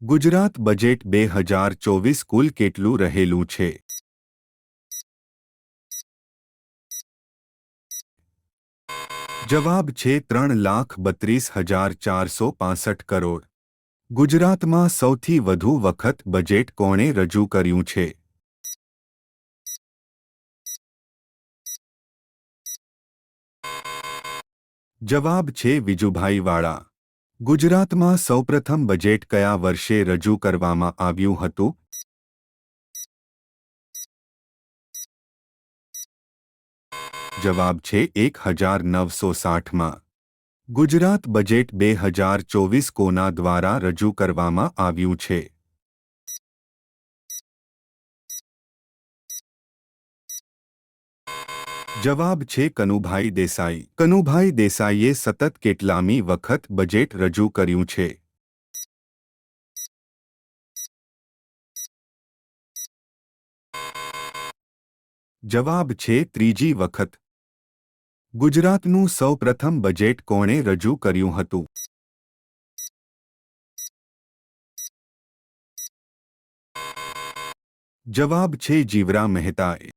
Gujarat budget 2024 કુલ કેટલું રહેલું છે? જવાબ છે 3,32,465 કરોડ. ગુજરાતમાં સૌથી વધુ વખત બજેટ કોણે રજૂ કર્યું છે? જવાબ છે વિજુભાઈ વાળા. ગુજરાતમાં સૌપ્રથમ બજેટ કયા વર્ષે રજૂ કરવામાં આવ્યું હતું? જવાબ છે 1960માં. ગુજરાત બજેટ 2024 કોના દ્વારા રજૂ કરવામાં આવ્યું છે? જવાબ છે કનુભાઈ દેસાઈ. કનુભાઈ દેસાઈએ સતત કેટલામી વખત બજેટ રજૂ કર્યું છે? જવાબ છે ત્રીજી વખત. ગુજરાતનું સૌપ્રથમ બજેટ કોણે રજૂ કર્યું હતું? જવાબ છે જીવરા મહેતાએ.